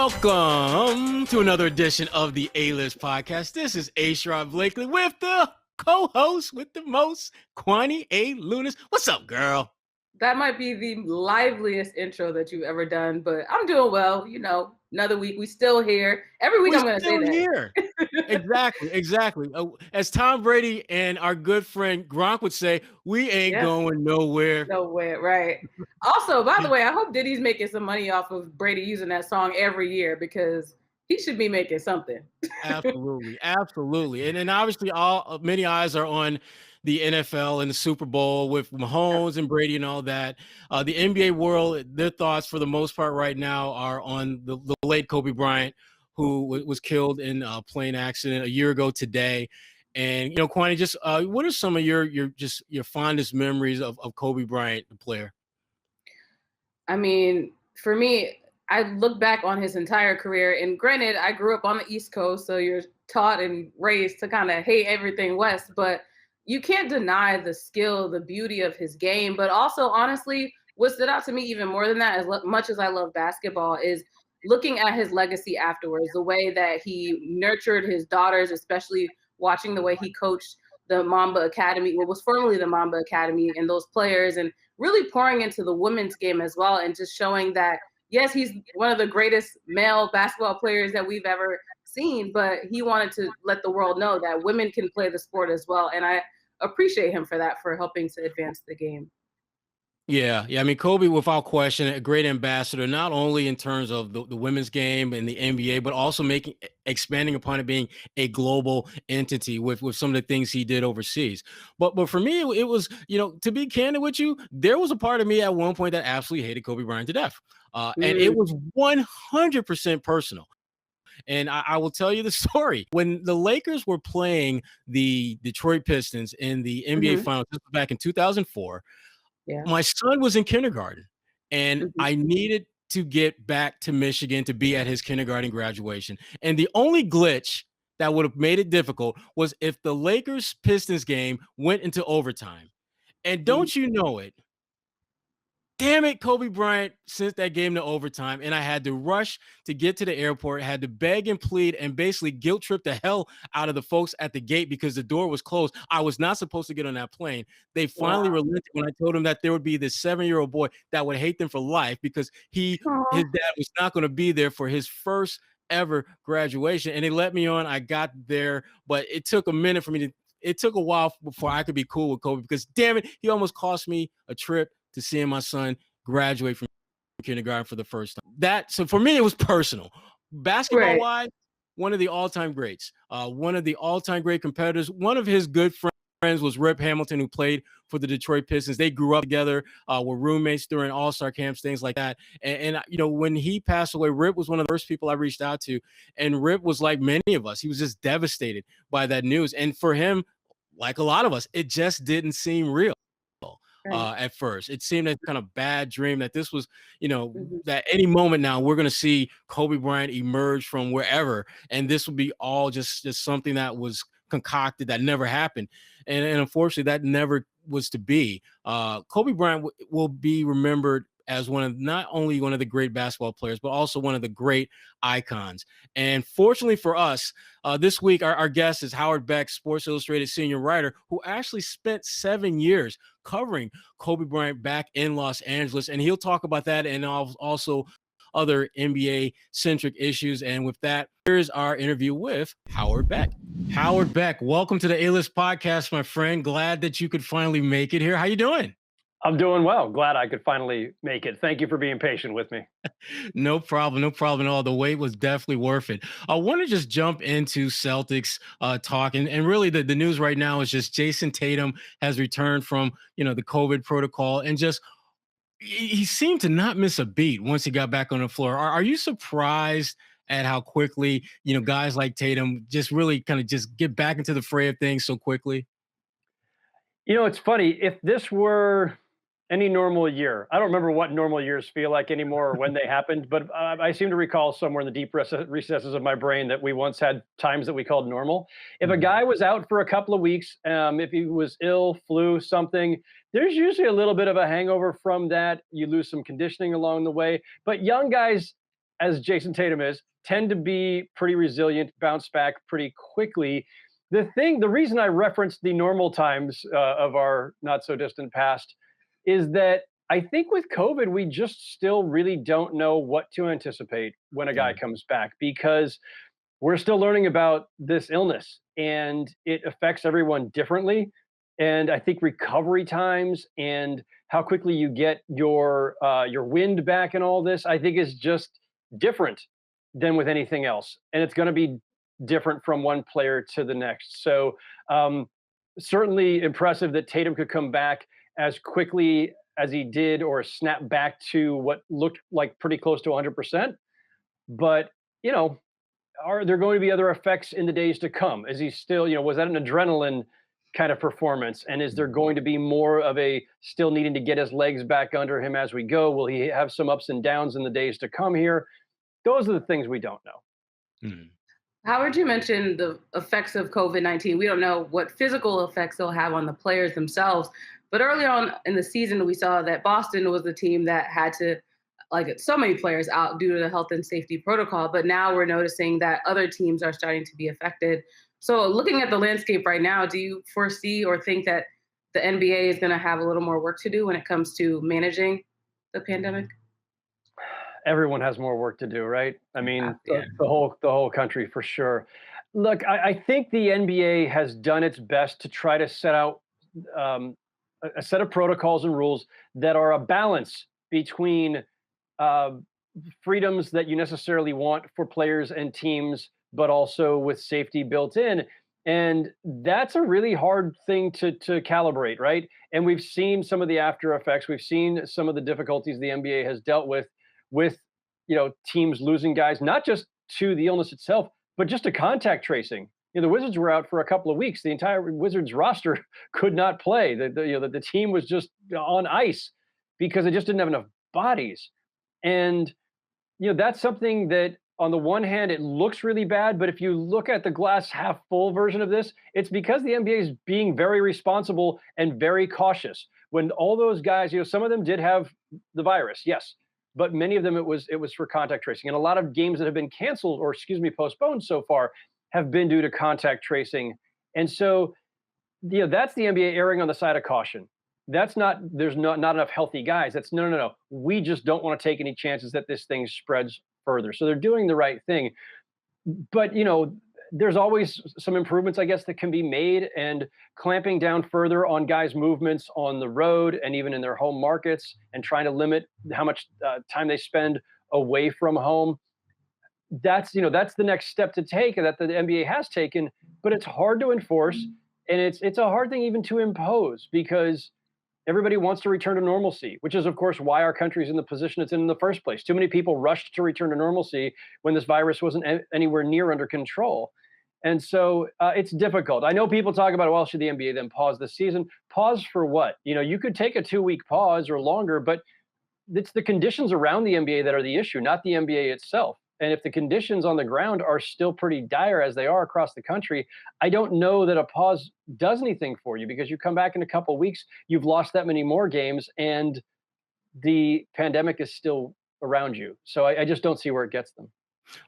Welcome to another edition of the A-List Podcast. This is Sherrod Blakely with the co-host with the most, Kwani A. Lunis. What's up, girl? That might be the liveliest intro that you've ever done, but I'm doing well. You know, another week. We still here. Every week I'm going to say that. Here. Exactly. As Tom Brady and our good friend Gronk would say, we ain't going nowhere. Nowhere, right. Also, by the way, I hope Diddy's making some money off of Brady using that song every year because he should be making something. Absolutely. And obviously many eyes are on the NFL and the Super Bowl with Mahomes and Brady and all that. The NBA world, their thoughts for the most part right now are on the late Kobe Bryant, who was killed in a plane accident a year ago today. And, you know, Kwani, just what are some of your fondest memories of Kobe Bryant, the player? I mean, for me, I look back on his entire career, and granted, I grew up on the East Coast, so you're taught and raised to kind of hate everything West, but you can't deny the skill, the beauty of his game. But also, honestly, what stood out to me even more than that, as much as I love basketball, is looking at his legacy afterwards, the way that he nurtured his daughters, especially watching the way he coached the Mamba Academy, what was formerly the Mamba Academy, and those players, and really pouring into the women's game as well, and just showing that, yes, he's one of the greatest male basketball players that we've ever seen, but he wanted to let the world know that women can play the sport as well. And I appreciate him for that, for helping to advance the game. Yeah. I mean, Kobe, without question, a great ambassador, not only in terms of the women's game and the NBA, but also expanding upon it being a global entity with some of the things he did overseas. But for me, it was, you know, to be candid with you, there was a part of me at one point that absolutely hated Kobe Bryant to death. And it was 100% personal. And I will tell you the story. When the Lakers were playing the Detroit Pistons in the NBA Finals back in 2004, my son was in kindergarten, and I needed to get back to Michigan to be at his kindergarten graduation. And the only glitch that would have made it difficult was if the Lakers-Pistons game went into overtime. And don't you know it, damn it, Kobe Bryant sent that game to overtime, and I had to rush to get to the airport, had to beg and plead and basically guilt trip the hell out of the folks at the gate because the door was closed. I was not supposed to get on that plane. They finally relented when I told them that there would be this 7-year-old boy that would hate them for life because his dad was not going to be there for his first ever graduation. And they let me on. I got there, but it took a minute for me it took a while before I could be cool with Kobe because, damn it, he almost cost me a trip to seeing my son graduate from kindergarten for the first time. So for me, it was personal. Basketball-wise, one of the all-time greats, one of the all-time great competitors. One of his good friends was Rip Hamilton, who played for the Detroit Pistons. They grew up together, were roommates during all-star camps, things like that. And you know, when he passed away, Rip was one of the first people I reached out to. And Rip was like many of us. He was just devastated by that news. And for him, like a lot of us, it just didn't seem real. At first, it seemed a kind of bad dream that this was, you know, that any moment now we're going to see Kobe Bryant emerge from wherever, and this would be all just something that was concocted that never happened, and unfortunately that never was to be. Kobe Bryant will be remembered as not only one of the great basketball players, but also one of the great icons. And fortunately for us, this week, our guest is Howard Beck, Sports Illustrated senior writer, who actually spent 7 years covering Kobe Bryant back in Los Angeles. And he'll talk about that and also other NBA-centric issues. And with that, here's our interview with Howard Beck. Howard Beck, welcome to the A-List Podcast, my friend. Glad that you could finally make it here. How you doing? I'm doing well. Glad I could finally make it. Thank you for being patient with me. No problem at all. The wait was definitely worth it. I want to just jump into Celtics talk. And really the news right now is just Jason Tatum has returned from, you know, the COVID protocol, and just he seemed to not miss a beat once he got back on the floor. Are you surprised at how quickly, you know, guys like Tatum just really kind of just get back into the fray of things so quickly? You know, it's funny. If this were any normal year, I don't remember what normal years feel like anymore or when they happened, but I seem to recall somewhere in the deep recesses of my brain that we once had times that we called normal. If a guy was out for a couple of weeks, if he was ill, flu, something, there's usually a little bit of a hangover from that. You lose some conditioning along the way. But young guys, as Jason Tatum is, tend to be pretty resilient, bounce back pretty quickly. The reason I referenced the normal times of our not so distant past is that I think with COVID, we just still really don't know what to anticipate when a guy comes back, because we're still learning about this illness and it affects everyone differently. And I think recovery times and how quickly you get your wind back and all this, I think is just different than with anything else. And it's going to be different from one player to the next. So certainly impressive that Tatum could come back as quickly as he did, or snap back to what looked like pretty close to 100%. But, are there going to be other effects in the days to come? Is he still, was that an adrenaline kind of performance? And is there going to be more of a still needing to get his legs back under him as we go? Will he have some ups and downs in the days to come here? Those are the things we don't know. Mm. Howard, you mentioned the effects of COVID-19. We don't know what physical effects they'll have on the players themselves. But early on in the season, we saw that Boston was the team that had to so many players out due to the health and safety protocol. But now we're noticing that other teams are starting to be affected. So looking at the landscape right now, do you foresee or think that the NBA is going to have a little more work to do when it comes to managing the pandemic? Everyone has more work to do, right? I mean, the whole country for sure. Look, I think the NBA has done its best to try to set out a set of protocols and rules that are a balance between freedoms that you necessarily want for players and teams, but also with safety built in. And that's a really hard thing to calibrate, right? And we've seen some of the after effects. We've seen some of the difficulties the NBA has dealt with teams losing guys, not just to the illness itself, but just to contact tracing. The Wizards were out for a couple of weeks. The entire Wizards roster could not play. The team was just on ice because they just didn't have enough bodies. And that's something that, on the one hand, it looks really bad, but if you look at the glass half full version of this, it's because the NBA is being very responsible and very cautious. When all those guys, some of them did have the virus, yes, but many of them it was for contact tracing. And a lot of games that have been canceled or postponed so far have been due to contact tracing. And so, that's the NBA erring on the side of caution. That's not, there's not enough healthy guys. That's no. We just don't want to take any chances that this thing spreads further. So they're doing the right thing. But, there's always some improvements, I guess, that can be made, and clamping down further on guys' movements on the road and even in their home markets, and trying to limit how much time they spend away from home. That's the next step to take, that the NBA has taken, but it's hard to enforce. And it's a hard thing even to impose, because everybody wants to return to normalcy, which is, of course, why our country is in the position it's in the first place. Too many people rushed to return to normalcy when this virus wasn't anywhere near under control. And so it's difficult. I know people talk about, well, should the NBA then pause the season? Pause for what? You could take a 2-week pause or longer, but it's the conditions around the NBA that are the issue, not the NBA itself. And if the conditions on the ground are still pretty dire as they are across the country, I don't know that a pause does anything for you, because you come back in a couple of weeks, you've lost that many more games, and the pandemic is still around you. So I just don't see where it gets them.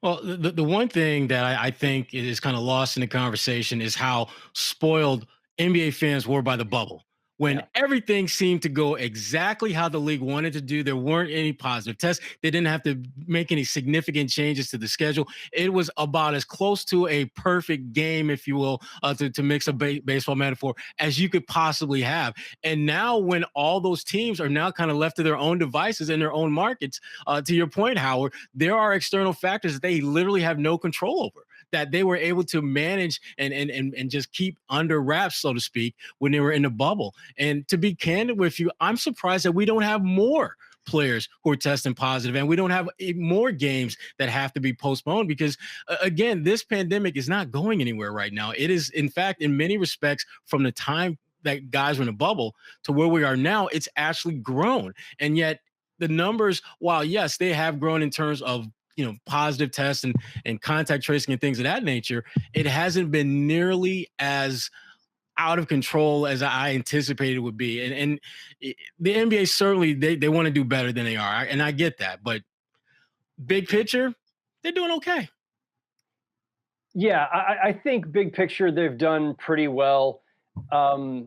Well, the one thing that I think is kind of lost in the conversation is how spoiled NBA fans were by the bubble. When everything seemed to go exactly how the league wanted to do, there weren't any positive tests. They didn't have to make any significant changes to the schedule. It was about as close to a perfect game, if you will, to mix a baseball metaphor, as you could possibly have. And now, when all those teams are now kind of left to their own devices in their own markets, to your point, Howard, there are external factors that they literally have no control over, that they were able to manage and just keep under wraps, so to speak, when they were in the bubble. And to be candid with you, I'm surprised that we don't have more players who are testing positive, and we don't have more games that have to be postponed, because again, this pandemic is not going anywhere right now. It is, in fact, in many respects, from the time that guys were in a bubble to where we are now, it's actually grown. And yet the numbers, while yes, they have grown in terms of positive tests and contact tracing and things of that nature, it hasn't been nearly as out of control as I anticipated it would be. And the NBA certainly, they want to do better than they are. And I get that, but big picture, they're doing okay. Yeah, I think big picture they've done pretty well. Um,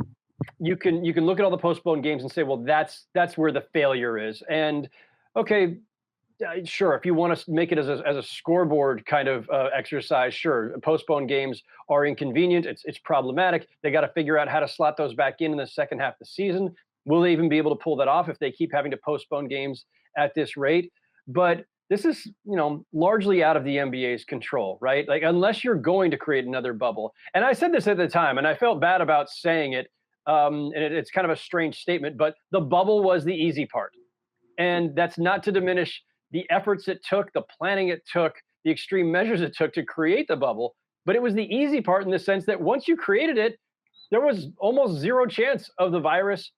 you can look at all the postponed games and say, well, that's where the failure is. And okay, sure, if you want to make it as a scoreboard kind of exercise, sure, postponed games are inconvenient. It's problematic. They got to figure out how to slot those back in the second half of the season. Will they even be able to pull that off if they keep having to postpone games at this rate? But this is, largely out of the NBA's control, right? Like, unless you're going to create another bubble. And I said this at the time, and I felt bad about saying it. And it's kind of a strange statement, but the bubble was the easy part. And that's not to diminish the efforts it took, the planning it took, the extreme measures it took to create the bubble. But it was the easy part in the sense that once you created it, there was almost zero chance of the virus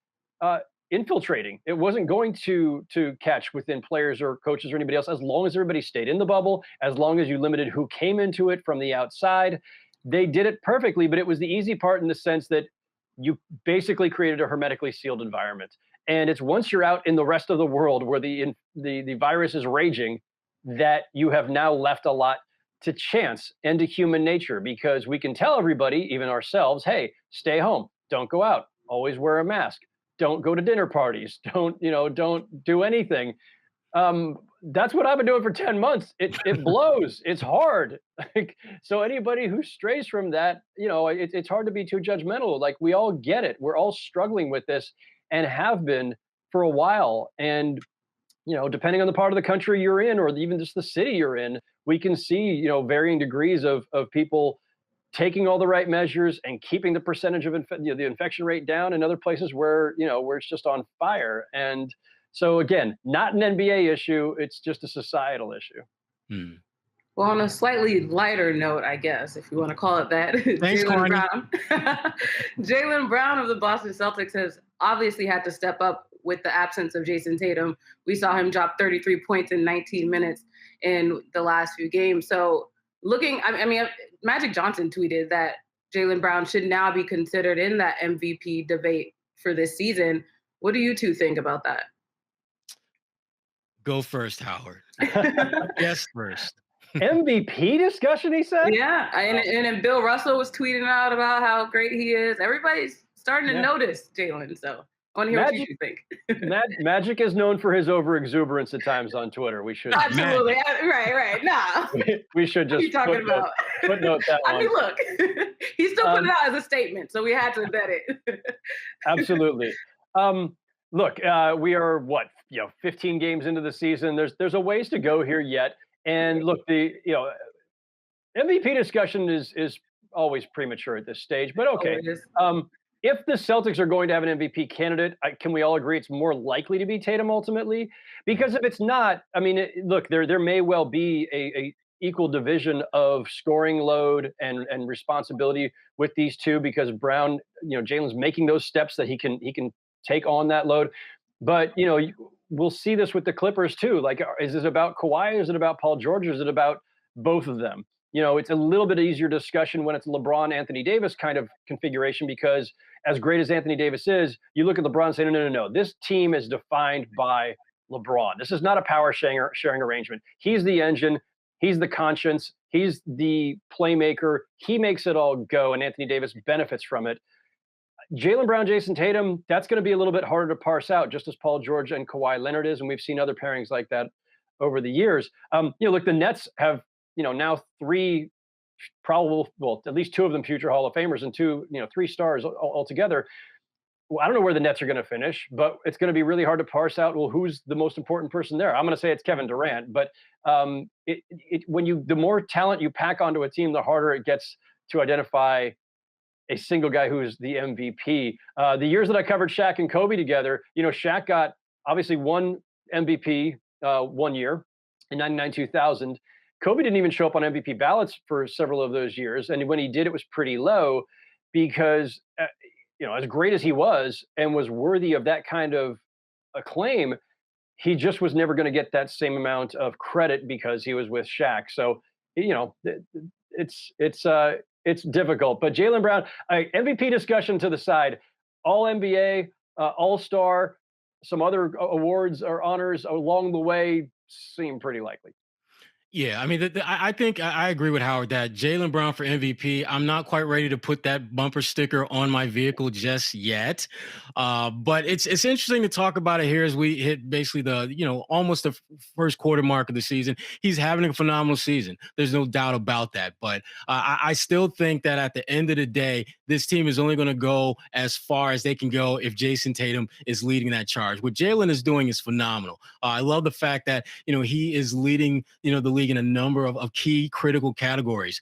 infiltrating. It wasn't going to catch within players or coaches or anybody else, as long as everybody stayed in the bubble, as long as you limited who came into it from the outside. They did it perfectly, but it was the easy part in the sense that you basically created a hermetically sealed environment. And it's once you're out in the rest of the world where the virus is raging that you have now left a lot to chance and to human nature, because we can tell everybody, even ourselves, hey, stay home, don't go out, always wear a mask, don't go to dinner parties, don't do anything. That's what I've been doing for 10 months. It blows. It's hard. So anybody who strays from that, it's hard to be too judgmental. Like, we all get it. We're all struggling with this and have been for a while. And, depending on the part of the country you're in, or even just the city you're in, we can see, varying degrees of people taking all the right measures and keeping the percentage of the infection rate down, in other places where, where it's just on fire. And so again, not an NBA issue, it's just a societal issue. Hmm. Well, on a slightly lighter note, I guess, if you want to call it that, Thanks, Jaylen Kwani. Brown. Jaylen Brown of the Boston Celtics has obviously had to step up with the absence of Jason Tatum. We saw him drop 33 points in 19 minutes in the last few games. So Magic Johnson tweeted that Jaylen Brown should now be considered in that MVP debate for this season. What do you two think about that? Go first, Howard. Yes, first. MVP discussion, he said? Yeah, and then Bill Russell was tweeting out about how great he is. Everybody's starting to notice Jaylen, so I want to hear what you think. Magic is known for his over-exuberance at times on Twitter. We should absolutely right. Nah, we should just what are you talking about? Footnote that one. I mean, look, he still put it out as a statement, so we had to embed it. Absolutely. Look, we are 15 games into the season. There's a ways to go here yet. And look, the MVP discussion is always premature at this stage, but okay. If the Celtics are going to have an MVP candidate, can we all agree it's more likely to be Tatum ultimately? Because if it's not, look, there may well be a equal division of scoring load and responsibility with these two, because Brown, Jalen's making those steps that he can take on that load. But we'll see this with the Clippers too. Like, is it about Kawhi? Is it about Paul George? Or is it about both of them? It's a little bit easier discussion when it's LeBron, Anthony Davis kind of configuration, because as great as Anthony Davis is, you look at LeBron and say, no. This team is defined by LeBron. This is not a power sharing arrangement. He's the engine. He's the conscience. He's the playmaker. He makes it all go, and Anthony Davis benefits from it. Jaylen Brown, Jason Tatum, that's going to be a little bit harder to parse out, just as Paul George and Kawhi Leonard is, and we've seen other pairings like that over the years. Look, the Nets have now three at least two of them future Hall of Famers, and three stars altogether. Well, I don't know where the Nets are going to finish, but it's going to be really hard to parse out, well, who's the most important person there? I'm going to say it's Kevin Durant, but the more talent you pack onto a team, the harder it gets to identify a single guy who's the MVP. The years that I covered Shaq and Kobe together, Shaq got obviously one MVP 1 year in 99-2000. Kobe didn't even show up on MVP ballots for several of those years. And when he did, it was pretty low, because, as great as he was and was worthy of that kind of acclaim, he just was never going to get that same amount of credit because he was with Shaq. So, it's difficult. But Jaylen Brown, MVP discussion to the side, all NBA, all-star, some other awards or honors along the way seem pretty likely. Yeah, I mean, I think I agree with Howard that Jaylen Brown for MVP. I'm not quite ready to put that bumper sticker on my vehicle just yet, but it's interesting to talk about it here as we hit basically the almost the first quarter mark of the season. He's having a phenomenal season. There's no doubt about that. But I still think that at the end of the day, this team is only going to go as far as they can go if Jason Tatum is leading that charge. What Jaylen is doing is phenomenal. I love the fact that he is leading the league in a number of key critical categories.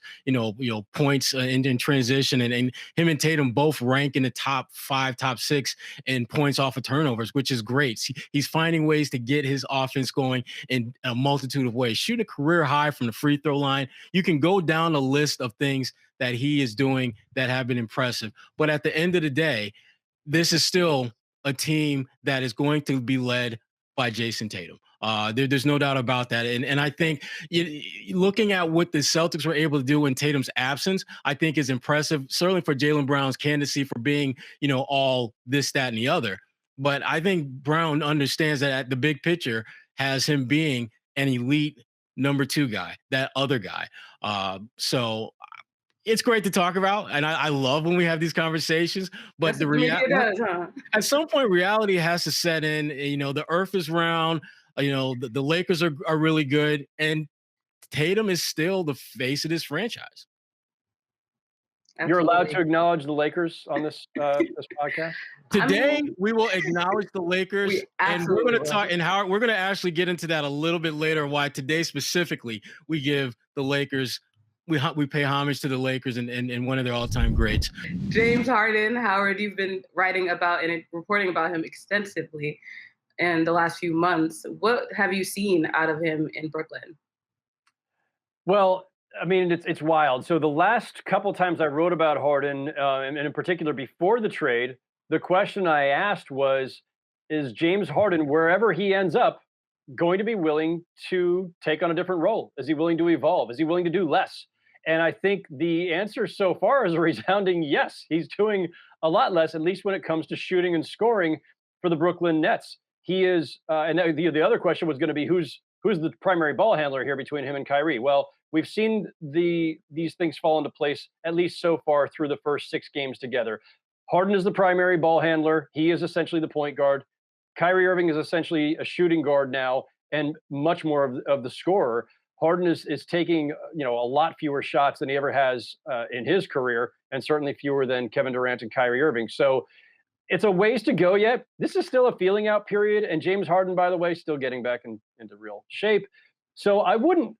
Points in transition, and him and Tatum both rank in the top 5, top 6 in points off of turnovers, which is great. He's finding ways to get his offense going in a multitude of ways. Shooting a career high from the free throw line. You can go down a list of things that he is doing that have been impressive. But at the end of the day, this is still a team that is going to be led by Jason Tatum. There's no doubt about that. And I think looking at what the Celtics were able to do in Tatum's absence, I think is impressive, certainly for Jaylen Brown's candidacy for being, all this, that, and the other. But I think Brown understands that the big picture has him being an elite number 2 guy, that other guy. So it's great to talk about, and I love when we have these conversations. But the reality, at some point, reality has to set in. The earth is round. The Lakers are really good, and Tatum is still the face of this franchise. Absolutely. You're allowed to acknowledge the Lakers on this this podcast. Today, we will acknowledge the Lakers, and we're going to talk. And Howard, we're going to actually get into that a little bit later. Why today specifically we give the Lakers. We pay homage to the Lakers and one of their all-time greats. James Harden, Howard, you've been writing about and reporting about him extensively in the last few months. What have you seen out of him in Brooklyn? Well, I mean, it's wild. So the last couple times I wrote about Harden, and in particular before the trade, the question I asked was, is James Harden, wherever he ends up, going to be willing to take on a different role? Is he willing to evolve? Is he willing to do less? And I think the answer so far is a resounding yes. He's doing a lot less, at least when it comes to shooting and scoring for the Brooklyn Nets. He is, and the other question was going to be who's the primary ball handler here between him and Kyrie? Well, we've seen these things fall into place, at least so far through the first 6 games together. Harden is the primary ball handler. He is essentially the point guard. Kyrie Irving is essentially a shooting guard now and much more of the scorer. Harden is taking a lot fewer shots than he ever has in his career, and certainly fewer than Kevin Durant and Kyrie Irving. So it's a ways to go yet. This is still a feeling out period, and James Harden, by the way, still getting back into real shape. So I wouldn't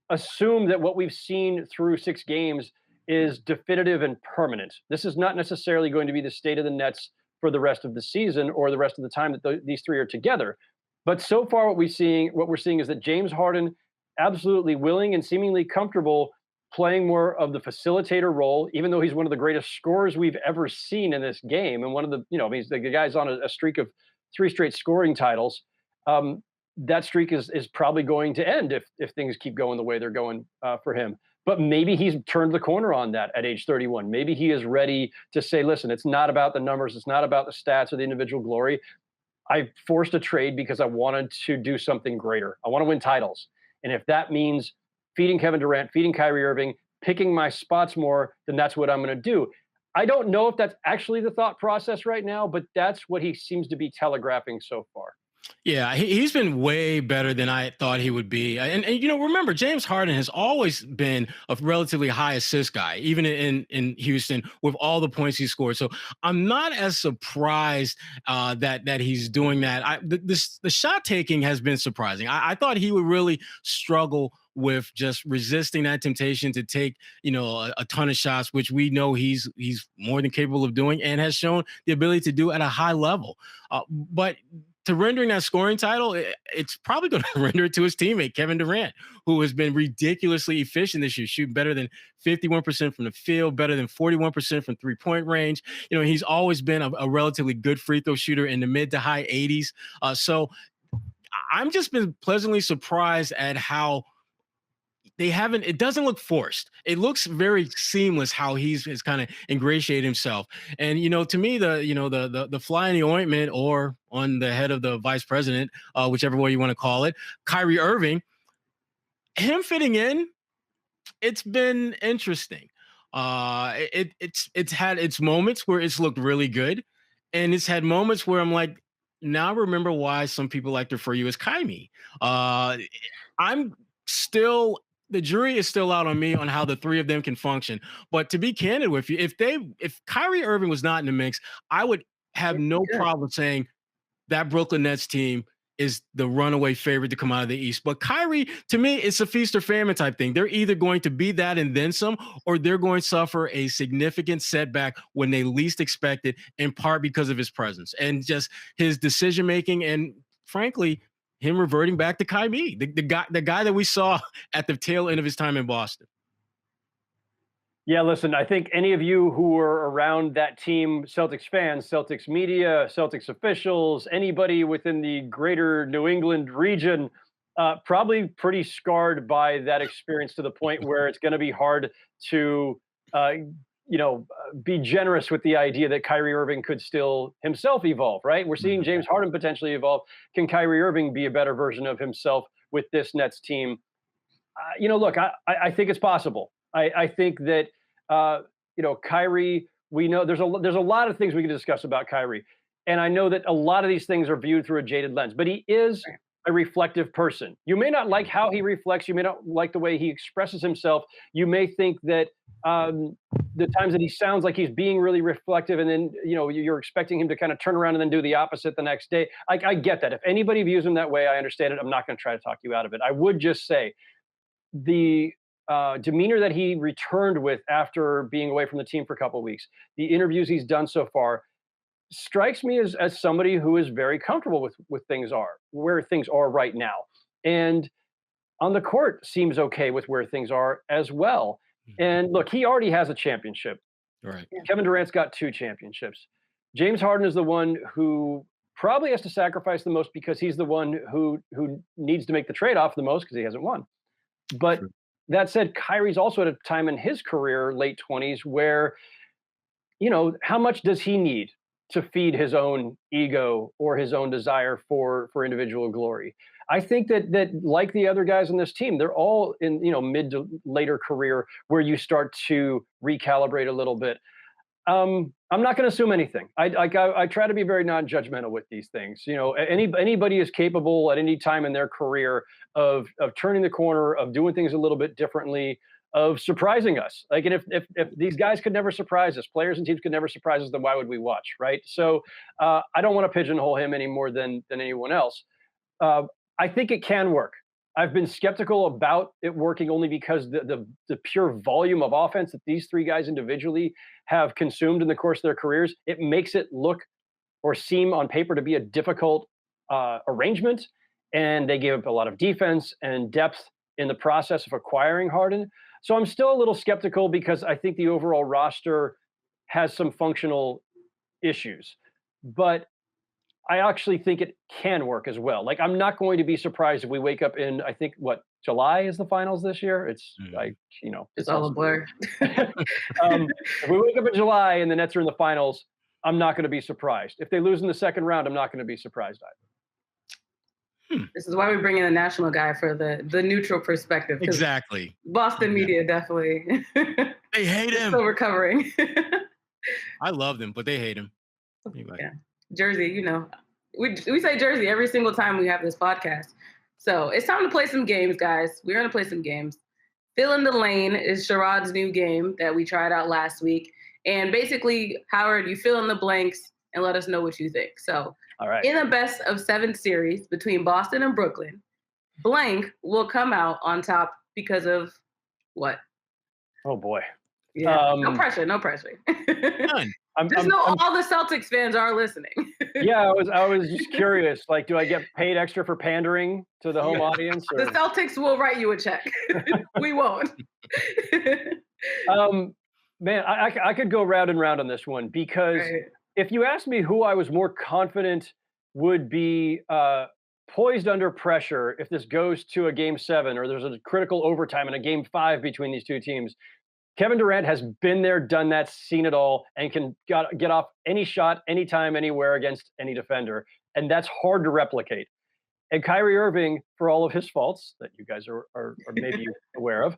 assume that what we've seen through 6 games is definitive and permanent. This is not necessarily going to be the state of the Nets for the rest of the season or the rest of the time that these 3 are together. But so far, what we're seeing is that James Harden, absolutely willing and seemingly comfortable playing more of the facilitator role, even though he's one of the greatest scorers we've ever seen in this game. And one of the, the guy's on a streak of 3 straight scoring titles. That streak is probably going to end if things keep going the way they're going for him. But maybe he's turned the corner on that at age 31. Maybe he is ready to say, listen, it's not about the numbers. It's not about the stats or the individual glory. I forced a trade because I wanted to do something greater. I want to win titles. And if that means feeding Kevin Durant, feeding Kyrie Irving, picking my spots more, then that's what I'm going to do. I don't know if that's actually the thought process right now, but that's what he seems to be telegraphing so far. Yeah, he's been way better than I thought he would be. And remember, James Harden has always been a relatively high assist guy, even in Houston, with all the points he scored. So I'm not as surprised that he's doing that. The shot taking has been surprising. I thought he would really struggle with just resisting that temptation to take, a ton of shots, which we know he's more than capable of doing and has shown the ability to do at a high level. But to rendering that scoring title, it's probably going to render it to his teammate, Kevin Durant, who has been ridiculously efficient this year, shooting better than 51% from the field, better than 41% from three-point range. He's always been a relatively good free throw shooter in the mid to high 80s. So I'm just been pleasantly surprised at how it doesn't look forced. It looks very seamless how he's kind of ingratiated himself. And, to me, the fly in the ointment or on the head of the vice president, whichever way you want to call it, Kyrie Irving, him fitting in, it's been interesting. It's had its moments where it's looked really good, and it's had moments where I'm like, now I remember why some people like to refer you as Kaimi. Uh, I'm still the jury is still out on me on how the three of them can function. But to be candid with you, if Kyrie Irving was not in the mix, I would have no problem saying that Brooklyn Nets team is the runaway favorite to come out of the East. But Kyrie, to me, it's a feast or famine type thing. They're either going to be that and then some, or they're going to suffer a significant setback when they least expect it, in part because of his presence and just his decision making, and frankly, him reverting back to Kyrie, the guy that we saw at the tail end of his time in Boston. Yeah, listen, I think any of you who were around that team, Celtics fans, Celtics media, Celtics officials, anybody within the greater New England region, probably pretty scarred by that experience to the point where it's going to be hard to, be generous with the idea that Kyrie Irving could still himself evolve, right? We're seeing James Harden potentially evolve. Can Kyrie Irving be a better version of himself with this Nets team? Look, I think it's possible. I think that Kyrie. We know there's a lot of things we can discuss about Kyrie, and I know that a lot of these things are viewed through a jaded lens. But he is a reflective person. You may not like how he reflects. You may not like the way he expresses himself. You may think that the times that he sounds like he's being really reflective, and then you're expecting him to kind of turn around and then do the opposite the next day. I get that. If anybody views him that way, I understand it. I'm not going to try to talk you out of it. I would just say the demeanor that he returned with after being away from the team for a couple of weeks, the interviews he's done so far, strikes me as somebody who is very comfortable with where things are right now, and on the court seems okay with where things are as well. And look, he already has a championship. Right. Kevin Durant's got 2 championships. James Harden is the one who probably has to sacrifice the most because he's the one who needs to make the trade-off the most because he hasn't won. But that said, Kyrie's also at a time in his career, late 20s, where, how much does he need to feed his own ego or his own desire for individual glory? I think that like the other guys on this team, they're all in, mid to later career where you start to recalibrate a little bit. I'm not going to assume anything. I try to be very non-judgmental with these things. Anybody is capable at any time in their career of turning the corner, of doing things a little bit differently, of surprising us. Like, and if these guys could never surprise us, players and teams could never surprise us, then why would we watch, right? So I don't want to pigeonhole him any more than anyone else. I think it can work. I've been skeptical about it working only because the pure volume of offense that these 3 guys individually have consumed in the course of their careers, it makes it look or seem on paper to be a difficult arrangement. And they gave up a lot of defense and depth in the process of acquiring Harden. So I'm still a little skeptical because I think the overall roster has some functional issues. But I actually think it can work as well. Like, I'm not going to be surprised if we wake up in, I think, July is the finals this year. It's it's all a blur. If we wake up in July and the Nets are in the finals, I'm not going to be surprised. If they lose in the second round, I'm not going to be surprised either. This is why we bring in a national guy for the neutral perspective. Exactly. Boston media definitely. They hate him. Still recovering. I love them, but they hate him. Anyway. Yeah. Jersey, we say Jersey every single time we have this podcast. So it's time to play some games, guys. We're going to play some games. Fill in the Lane is Sherrod's new game that we tried out last week. And basically, Howard, you fill in the blanks and let us know what you think. So all right. In a best of 7 series between Boston and Brooklyn, blank will come out on top because of what? Oh, boy. Yeah, no pressure. None. Just know all the Celtics fans are listening. Yeah, I was just curious. Like, do I get paid extra for pandering to the home audience? Or? The Celtics will write you a check. We won't. Man, I could go round and round on this one because if you asked me who I was more confident would be poised under pressure if this goes to a game 7 or there's a critical overtime in a game 5 between these 2 teams, Kevin Durant has been there, done that, seen it all, and can get off any shot, anytime, anywhere against any defender. And that's hard to replicate. And Kyrie Irving, for all of his faults that you guys are maybe aware of,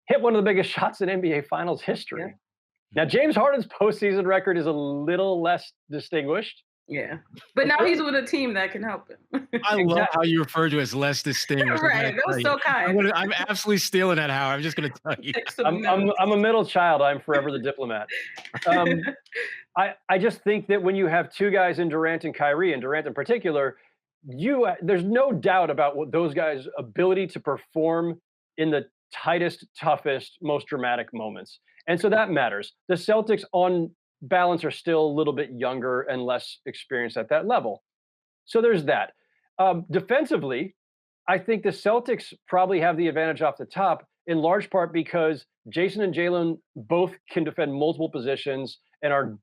hit one of the biggest shots in NBA Finals history. Yeah. Now, James Harden's postseason record is a little less distinguished. Yeah. But now he's with a team that can help him. I love how you refer to it as less distinguished. Right. That was so kind. I'm absolutely stealing that, Howard. I'm just going to tell you. I'm a middle child. I'm forever the diplomat. I just think that when you have two guys in Durant and Kyrie, and Durant in particular, there's no doubt about what those guys' ability to perform in the tightest, toughest, most dramatic moments. And so that matters. The Celtics, on balance, are still a little bit younger and less experienced at that level. So there's that. Defensively, I think the Celtics probably have the advantage off the top, in large part because Jason and Jaylen both can defend multiple positions and are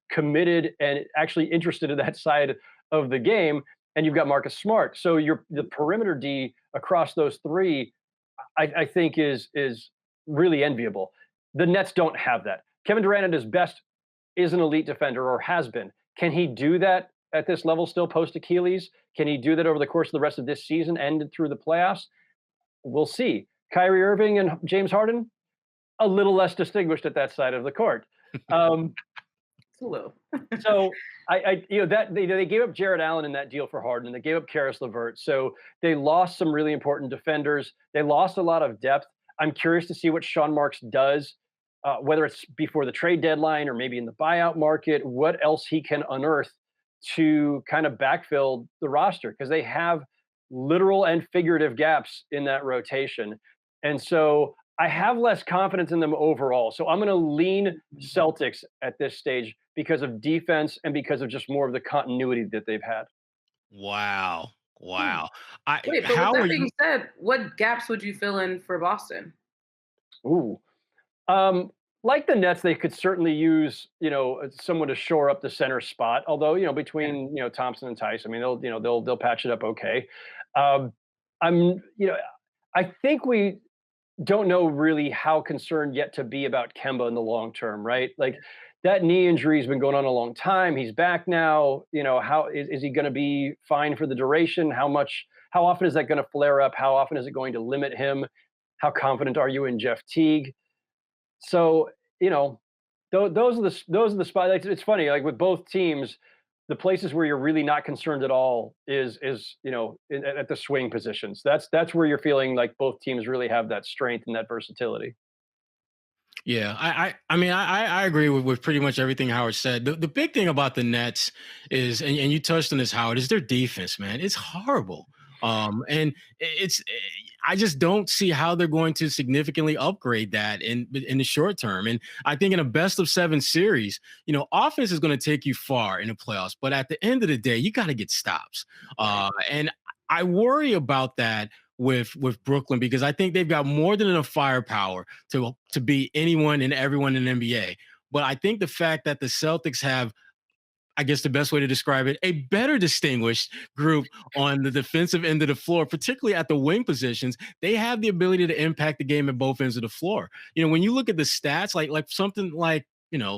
committed and actually interested in that side of the game. And you've got Marcus Smart. So the perimeter D across those three, I think is really enviable. The Nets don't have that. Kevin Durant at his best is an elite defender, or has been. Can he do that at this level still post Achilles? Can he do that over the course of the rest of this season and through the playoffs? We'll see. Kyrie Irving and James Harden, a little less distinguished at that side of the court. So they gave up Jared Allen in that deal for Harden. They gave up Karis LeVert. So they lost some really important defenders. They lost a lot of depth. I'm curious to see what Sean Marks does, whether it's before the trade deadline or maybe in the buyout market, what else he can unearth to kind of backfill the roster, because they have literal and figurative gaps in that rotation. And so I have less confidence in them overall. So I'm going to lean Celtics at this stage because of defense and because of just more of the continuity that they've had. Wow. Wait, but with that being said, what gaps would you fill in for Boston? Ooh. Like the Nets, they could certainly use, someone to shore up the center spot. Although, between, Thompson and Tice, I mean, they'll patch it up okay. I think we don't know really how concerned yet to be about Kemba in the long term, right? Like that knee injury has been going on a long time. He's back now. How is he going to be fine for the duration? How often is that going to flare up? How often is it going to limit him? How confident are you in Jeff Teague? So, those are the spots. It's funny, like with both teams, the places where you're really not concerned at all is at the swing positions. That's where you're feeling like both teams really have that strength and that versatility. Yeah, I agree with pretty much everything Howard said. The big thing about the Nets is, and you touched on this, Howard, is their defense, man. It's horrible. And I just don't see how they're going to significantly upgrade that in the short term. And I think in a best of 7 series, offense is going to take you far in the playoffs. But at the end of the day, you got to get stops. And I worry about that with Brooklyn, because I think they've got more than enough firepower to beat anyone and everyone in the NBA. But I think the fact that the Celtics have, I guess the best way to describe it, a better distinguished group on the defensive end of the floor, particularly at the wing positions, they have the ability to impact the game at both ends of the floor. When you look at the stats, like something like,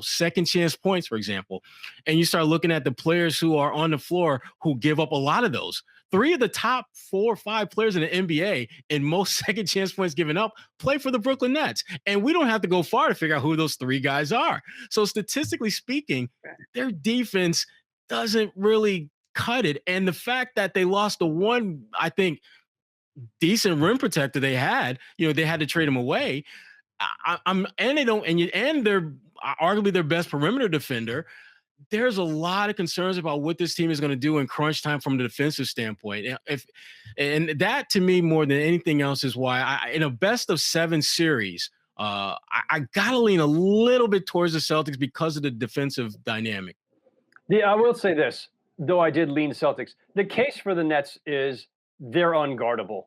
second chance points, for example, and you start looking at the players who are on the floor who give up a lot of those. 3 of the top 4 or 5 players in the NBA in most second chance points given up play for the Brooklyn Nets. And we don't have to go far to figure out who those 3 guys are. So statistically speaking, their defense doesn't really cut it. And the fact that they lost the one, I think, decent rim protector they had, they had to trade him away. And they're arguably their best perimeter defender. There's a lot of concerns about what this team is going to do in crunch time from the defensive standpoint. And that, to me, more than anything else, is why in a best of 7 series, I got to lean a little bit towards the Celtics because of the defensive dynamic. Yeah, I will say this, though I did lean Celtics. The case for the Nets is they're unguardable.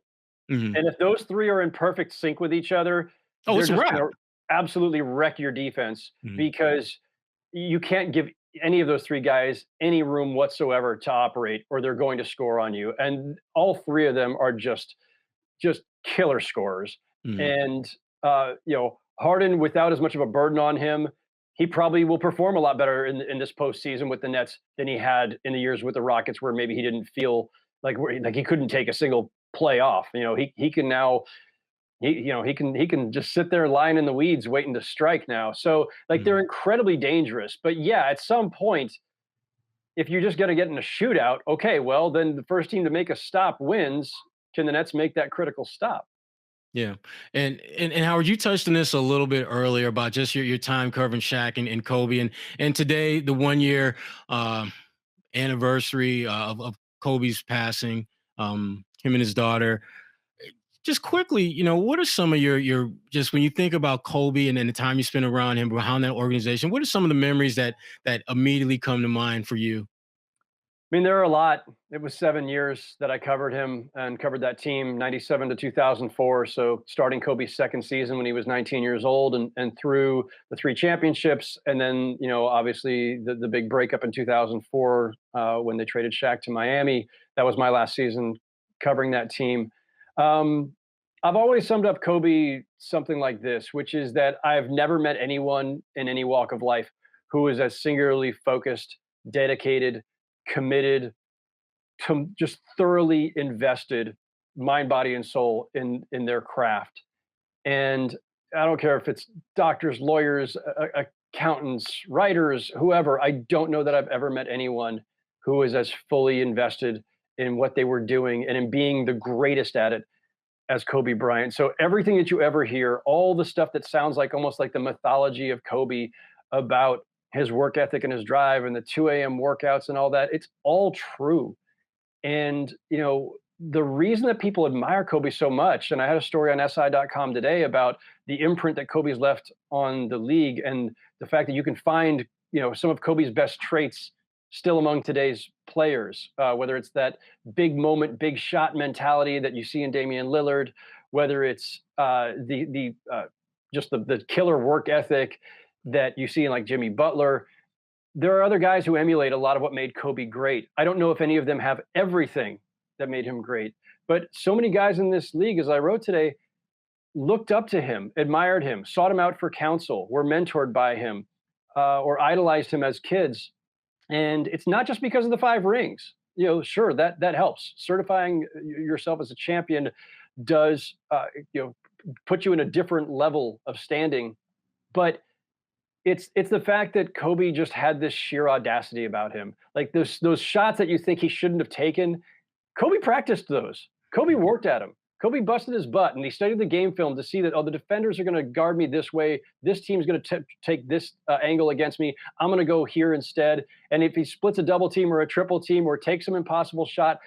Mm-hmm. And if those 3 are in perfect sync with each other, it's a wrap. Absolutely wreck your defense, because you can't give any of those 3 guys any room whatsoever to operate, or they're going to score on you. And all 3 of them are just killer scorers. And Harden, without as much of a burden on him, he probably will perform a lot better in this postseason with the Nets than he had in the years with the Rockets, where maybe he didn't feel like he couldn't take a single play off. He can now he can just sit there lying in the weeds waiting to strike now. So like they're incredibly dangerous. But yeah, at some point, if you're just going to get in a shootout, okay, well then the first team to make a stop wins. Can the Nets make that critical stop? Yeah. And Howard, you touched on this a little bit earlier about just your time covering Shaq and Kobe. And today, the 1 year anniversary of Kobe's passing, him and his daughter. Just quickly, what are some of your just when you think about Kobe and then the time you spent around him, around that organization, what are some of the memories that immediately come to mind for you? I mean, there are a lot. It was 7 years that I covered him and covered that team, 97 to 2004. So starting Kobe's second season when he was 19 years old and through the three championships. And then, obviously the big breakup in 2004 when they traded Shaq to Miami. That was my last season covering that team. I've always summed up Kobe something like this, which is that I've never met anyone in any walk of life who is as singularly focused, dedicated, committed, to just thoroughly invested mind, body, and soul in their craft. And I don't care if it's doctors, lawyers, accountants, writers, whoever. I don't know that I've ever met anyone who is as fully invested in what they were doing and in being the greatest at it as Kobe Bryant. So everything that you ever hear, all the stuff that sounds like almost like the mythology of Kobe about his work ethic and his drive and the 2 a.m. workouts and all that, it's all true. And, the reason that people admire Kobe so much, and I had a story on SI.com today about the imprint that Kobe's left on the league and the fact that you can find, some of Kobe's best traits still among today's players, whether it's that big moment, big shot mentality that you see in Damian Lillard, whether it's just the killer work ethic that you see in like Jimmy Butler. There are other guys who emulate a lot of what made Kobe great. I don't know if any of them have everything that made him great, but so many guys in this league, as I wrote today, looked up to him, admired him, sought him out for counsel, were mentored by him, or idolized him as kids. And it's not just because of the 5 rings. Sure, that helps. Certifying yourself as a champion does, put you in a different level of standing. But it's the fact that Kobe just had this sheer audacity about him. Like those shots that you think he shouldn't have taken, Kobe practiced those. Kobe worked at them. Kobe busted his butt and he studied the game film to see that, the defenders are going to guard me this way. This team's going to take this angle against me. I'm going to go here instead. And if he splits a double team or a triple team or takes some impossible shot,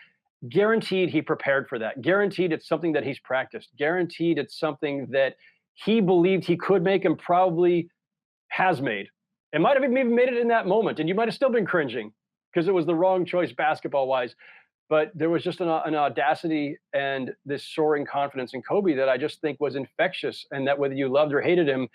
guaranteed he prepared for that. Guaranteed it's something that he's practiced. Guaranteed it's something that he believed he could make and probably has made. It might have even made it in that moment. And you might have still been cringing because it was the wrong choice basketball-wise. But there was just an audacity and this soaring confidence in Kobe that I just think was infectious, and that whether you loved or hated him,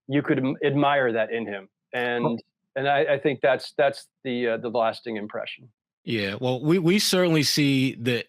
you could admire that in him. And I think that's the lasting impression. Yeah, well, we certainly see the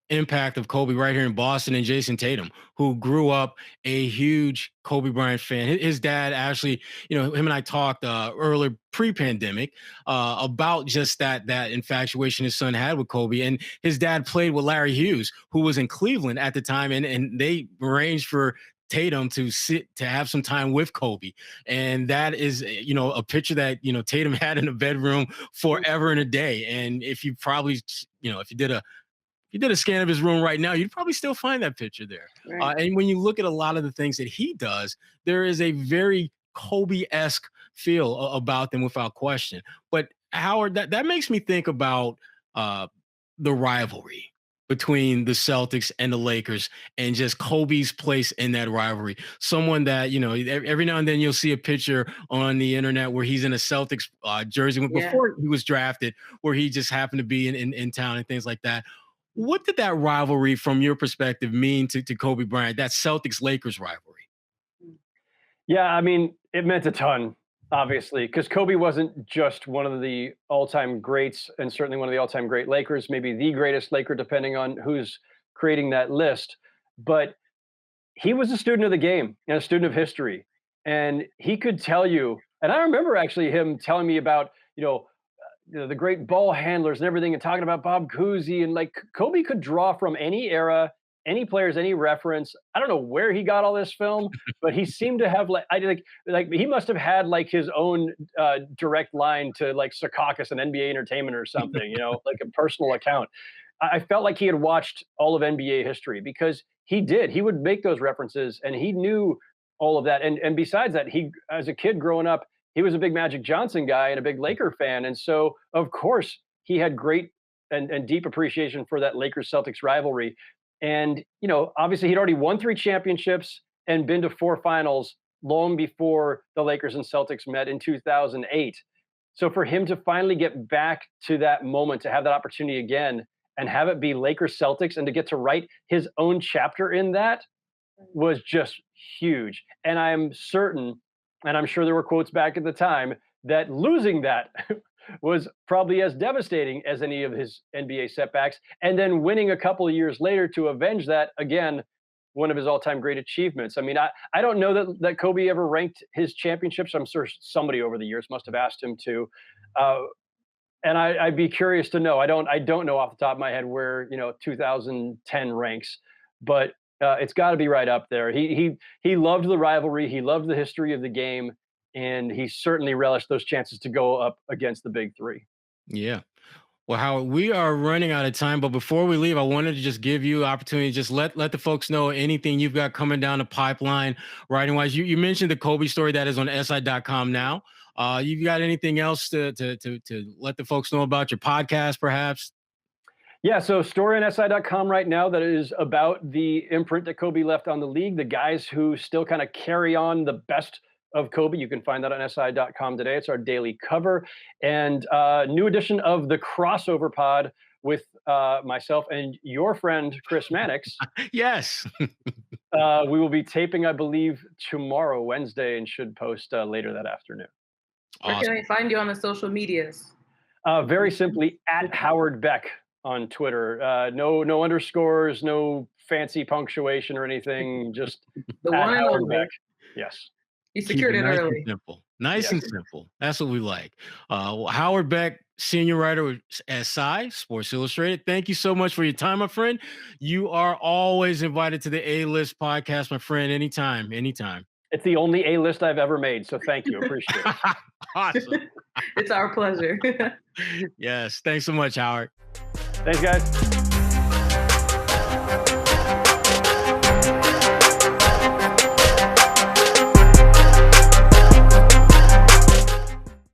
impact of Kobe right here in Boston and Jason Tatum, who grew up a huge Kobe Bryant fan. His dad actually, him and I talked earlier pre-pandemic about just that infatuation his son had with Kobe. And his dad played with Larry Hughes, who was in Cleveland at the time, and they arranged for Tatum to have some time with Kobe. And that is, a picture that, Tatum had in the bedroom forever and a day. And if you probably, if you did a scan of his room right now, you'd probably still find that picture there. Right. And when you look at a lot of the things that he does, there is a very Kobe-esque feel about them without question. But Howard, that makes me think about the rivalry between the Celtics and the Lakers and just Kobe's place in that rivalry. Someone that, every now and then you'll see a picture on the internet where he's in a Celtics jersey before he was drafted, where he just happened to be in town and things like that. What did that rivalry, from your perspective, mean to Kobe Bryant, that Celtics-Lakers rivalry? Yeah, I mean, it meant a ton, obviously, because Kobe wasn't just one of the all-time greats and certainly one of the all-time great Lakers, maybe the greatest Laker, depending on who's creating that list. But he was a student of the game and a student of history. And he could tell you, and I remember actually him telling me about, the great ball handlers and everything, and talking about Bob Cousy, and like Kobe could draw from any era, any players, any reference. I don't know where he got all this film, but he seemed to have like he must have had like his own direct line to like Secaucus and NBA Entertainment or something, like a personal account. I felt like he had watched all of NBA history, because he did. He would make those references, and he knew all of that. And besides that, he, as a kid growing up, he was a big Magic Johnson guy and a big Laker fan. And so, of course, he had great and deep appreciation for that Lakers Celtics rivalry. And, obviously he'd already won 3 championships and been to 4 finals long before the Lakers and Celtics met in 2008. So for him to finally get back to that moment, to have that opportunity again and have it be Lakers Celtics, and to get to write his own chapter in that, was just huge. And I'm certain, and I'm sure there were quotes back at the time, that losing that was probably as devastating as any of his NBA setbacks. And then winning a couple of years later to avenge that, again, one of his all-time great achievements. I mean, I don't know that Kobe ever ranked his championships. I'm sure somebody over the years must have asked him to. And I'd be curious to know. I don't know off the top of my head where 2010 ranks, but it's got to be right up there. He loved the rivalry. He loved the history of the game. And he certainly relished those chances to go up against the big 3. Yeah. Well, Howard, we are running out of time, but before we leave, I wanted to just give you opportunity, just let the folks know anything you've got coming down the pipeline, writing wise. You mentioned the Kobe story that is on SI.com now. You've got anything else to let the folks know about your podcast, perhaps? Yeah, so story on SI.com right now that is about the imprint that Kobe left on the league, the guys who still kind of carry on the best of Kobe. You can find that on SI.com today. It's our daily cover. And new edition of the crossover pod with myself and your friend, Chris Mannix. Yes. We will be taping, I believe, tomorrow, Wednesday, and should post later that afternoon. Awesome. Where can I find you on the social medias? Very simply, at Howard Beck on Twitter. No underscores, no fancy punctuation or anything. Just the one and Howard only. Beck. Yes. He secured it nice early. And simple. Nice and simple. That's what we like. Howard Beck, senior writer at SI, Sports Illustrated. Thank you so much for your time, my friend. You are always invited to the A-List podcast, my friend. Anytime. It's the only A-List I've ever made, so thank you. Appreciate it. Awesome. It's our pleasure. Yes. Thanks so much, Howard. Thanks, guys.